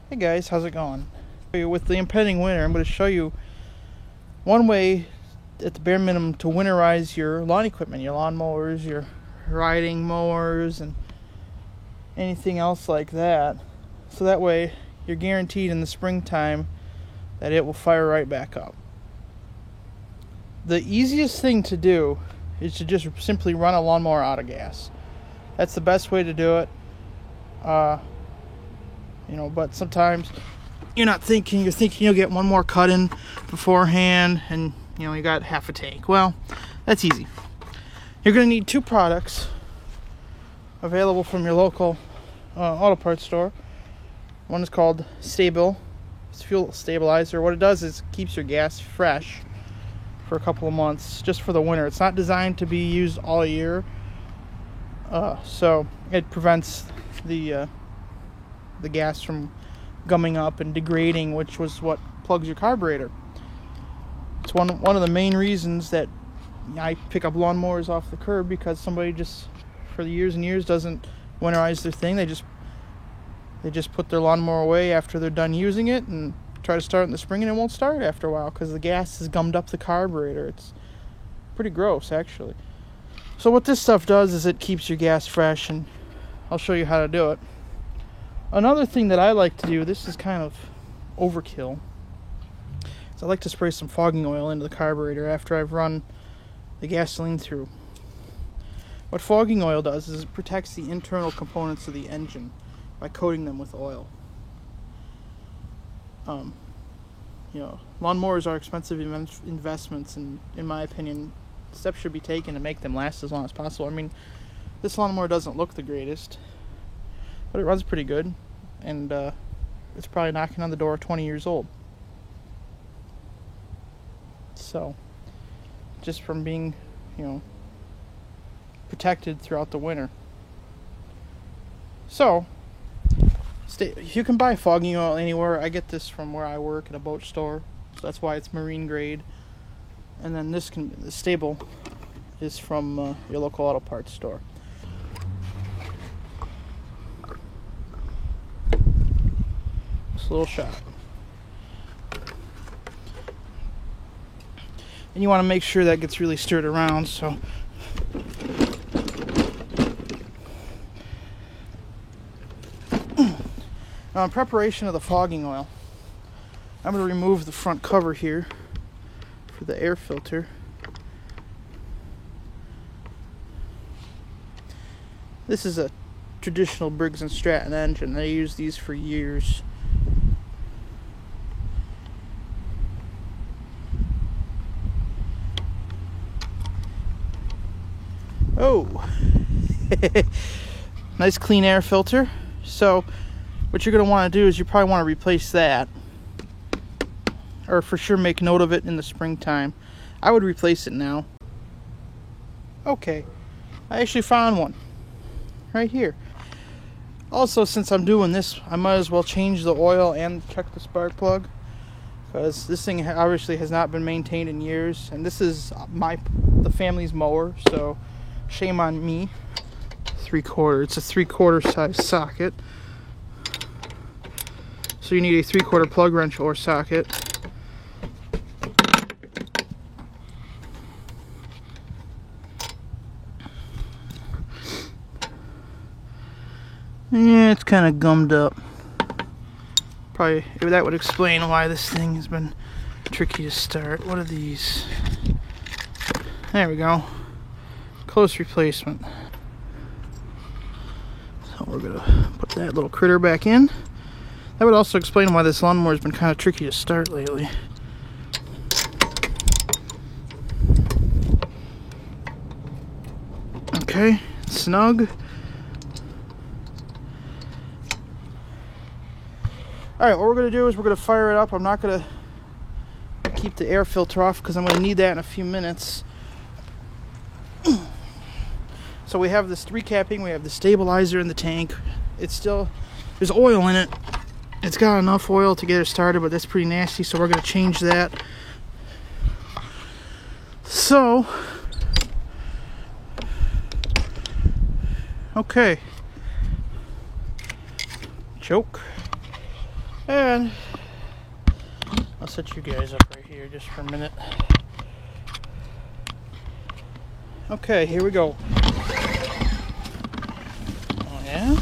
Hey guys, how's it going? With the impending winter, I'm going to show you one way at the bare minimum to winterize your lawn equipment, your lawn mowers, your riding mowers, and anything else like that. So that way you're guaranteed in the springtime that it will fire right back up. The easiest thing to do is to just simply run a lawnmower out of gas. That's the best way to do it. But sometimes you're thinking you'll get one more cut in beforehand and you got half a tank. Well, that's easy. You're going to need two products available from your local auto parts store. One is called Sta-Bil. It's fuel stabilizer. What it does is it keeps your gas fresh for a couple of months just for the winter. It's not designed to be used all year. So it prevents the gas from gumming up and degrading, which was what plugs your carburetor. It's one of the main reasons that I pick up lawnmowers off the curb, because somebody just for the years and years doesn't winterize their thing. They just put their lawnmower away after they're done using it and try to start in the spring, and it won't start after a while because the gas has gummed up the carburetor. It's pretty gross, actually. So what this stuff does is it keeps your gas fresh, and I'll show you how to do it. Another thing that I like to do, this is kind of overkill, is I like to spray some fogging oil into the carburetor after I've run the gasoline through. What fogging oil does is it protects the internal components of the engine by coating them with oil. Lawnmowers are expensive investments, and in my opinion, steps should be taken to make them last as long as possible. I mean, this lawnmower doesn't look the greatest, but it runs pretty good, and it's probably knocking on the door of 20 years old. So, just from being, protected throughout the winter. So, you can buy fogging oil anywhere. I get this from where I work at a boat store, so that's why it's marine grade. And then the Sta-Bil is from your local auto parts store. A little shot, and you want to make sure that gets really stirred around. So now, in preparation of the fogging oil, I'm going to remove the front cover here for the air filter. This is a traditional Briggs & Stratton engine. I used these for years. Oh, nice clean air filter. So what you're going to want to do is you probably want to replace that, or for sure make note of it in the springtime. I would replace it now. Okay, I actually found one right here. Also, since I'm doing this, I might as well change the oil and check the spark plug, because this thing obviously has not been maintained in years, and this is the family's mower, so shame on me. 3/4. It's a 3/4 size socket, so you need a 3/4 plug wrench or socket. Yeah, it's kind of gummed up. Probably that would explain why this thing has been tricky to start. What are these? There we go. Close replacement. So we're gonna put that little critter back in. That would also explain why this lawnmower has been kind of tricky to start lately. Okay, snug. Alright, what we're going to do is we're going to fire it up. I'm not going to keep the air filter off because I'm going to need that in a few minutes. So we have this recapping, we have the stabilizer in the tank. There's oil in it. It's got enough oil to get it started, but that's pretty nasty, so we're going to change that. So, okay. Choke. And I'll set you guys up right here just for a minute. Okay, here we go. Oh yeah.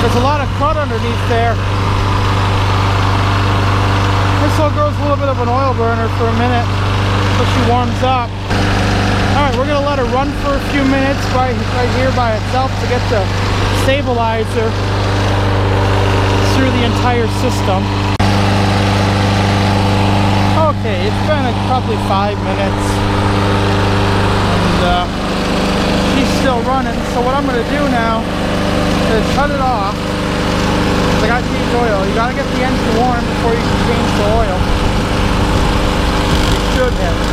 There's a lot of crud underneath there. This little girl's a little bit of an oil burner for a minute until she warms up. Alright, we're going to let her run for a few minutes right here by itself to get the stabilizer through the entire system. Okay, it's been probably 5 minutes. And she's still running, so what I'm going to do now is cut it off. I got to change oil. You got to get the engine warm before you can change the oil. You should have it.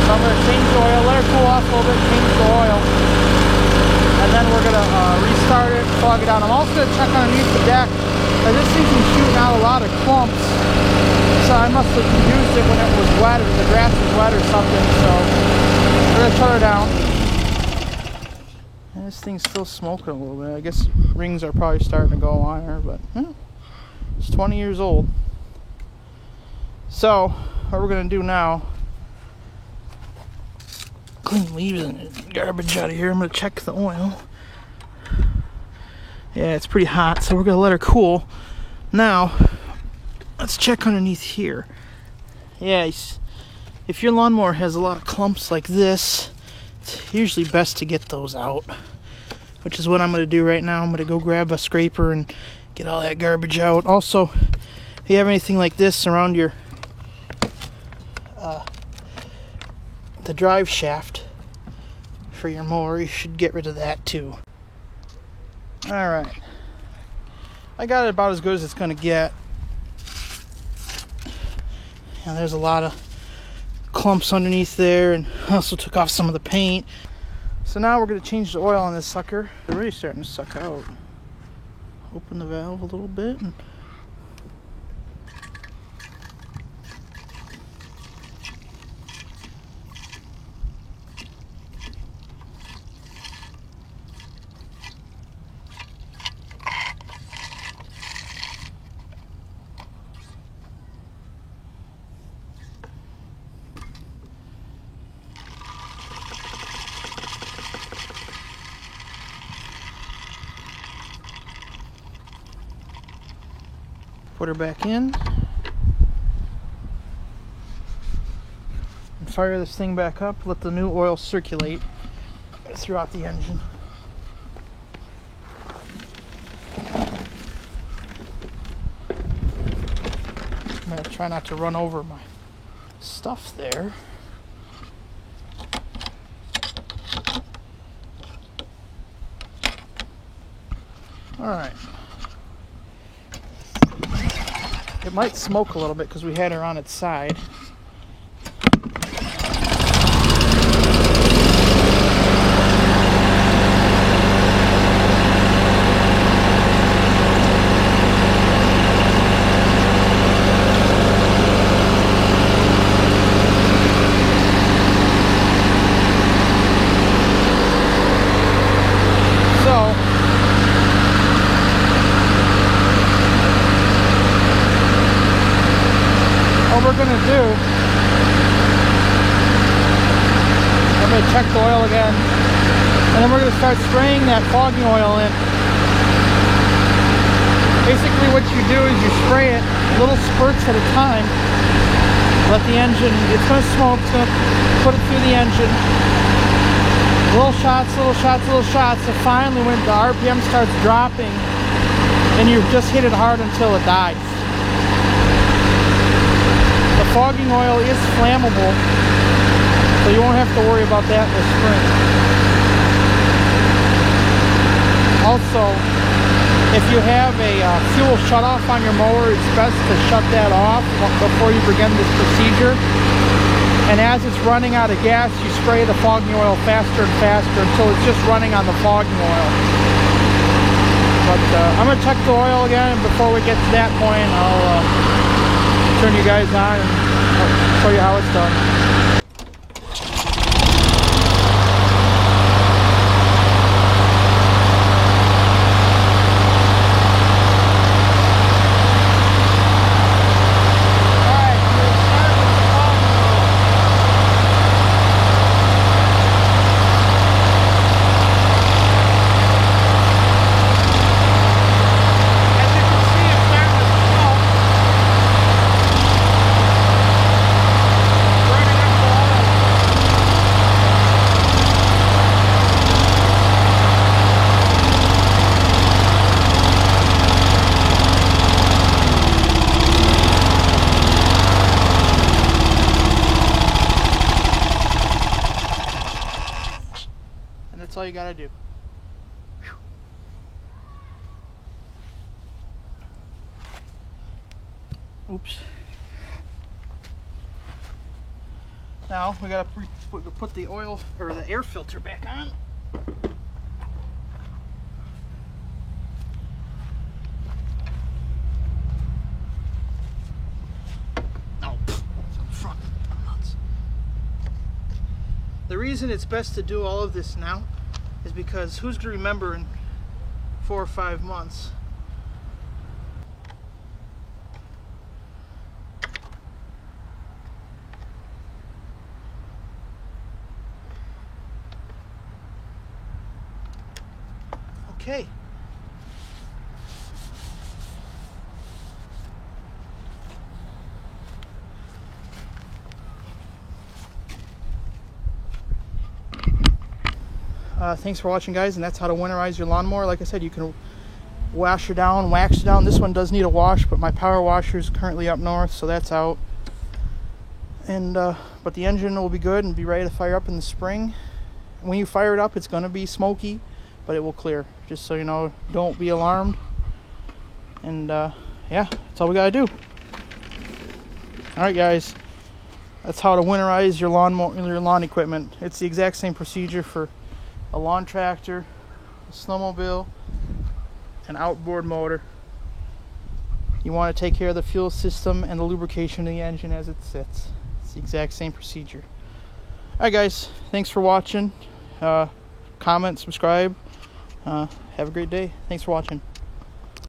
So I'm going to change the oil, let her cool off a little bit, change the oil, and then we're going to restart it, plug it down. I'm also going to check underneath the deck. This thing's been shooting out a lot of clumps, so I must have used it when it was wet or the grass was wet or something. So we're going to shut her down. And this thing's still smoking a little bit. I guess rings are probably starting to go on her, but it's 20 years old. So what we're going to do now, clean leaves and garbage out of here. I'm going to check the oil. Yeah, it's pretty hot, so we're going to let her cool. Now, let's check underneath here. Yeah, if your lawnmower has a lot of clumps like this, it's usually best to get those out, which is what I'm going to do right now. I'm going to go grab a scraper and get all that garbage out. Also, if you have anything like this around your the drive shaft for your mower, you should get rid of that too. Alright, I got it about as good as it's going to get. And there's a lot of clumps underneath there, and I also took off some of the paint. So now we're going to change the oil on this sucker. They're really starting to suck out. Open the valve a little bit and put her back in and fire this thing back up. Let the new oil circulate throughout the engine. I'm going to try not to run over my stuff there. Alright. It might smoke a little bit because we had her on its side. What we're going to do, I'm going to check the oil again, and then we're going to start spraying that fogging oil in. Basically what you do is you spray it little spurts at a time. Let the engine, it's going to smoke, it's going to put it through the engine. Little shots, little shots, little shots, and finally when the RPM starts dropping, and you just hit it hard until it dies. The fogging oil is flammable, so you won't have to worry about that in the spring. Also, If you have a fuel shutoff on your mower, it's best to shut that off before you begin this procedure. And as it's running out of gas, you spray the fogging oil faster and faster until it's just running on the fogging oil. But I'm going to check the oil again, and before we get to that point, I'll turn you guys on and I'll show you how it's done. That's all you gotta do. Whew. Oops. Now we gotta put the oil or the air filter back on. No, it's on the front. I'm nuts. The reason it's best to do all of this now is because who's going to remember in 4 or 5 months? Okay. Thanks for watching, guys, and that's how to winterize your lawnmower. Like I said, you can wash her down, wax her down. This one does need a wash, but my power washer is currently up north, so that's out. And but the engine will be good and be ready to fire up in the spring. When you fire it up, it's going to be smoky, but it will clear. Just so you know, don't be alarmed. And yeah, that's all we got to do. All right, guys, that's how to winterize your lawn equipment. It's the exact same procedure for a lawn tractor, a snowmobile, an outboard motor. You want to take care of the fuel system and the lubrication of the engine as it sits. It's the exact same procedure. Alright, guys, thanks for watching. Comment, subscribe. Have a great day. Thanks for watching.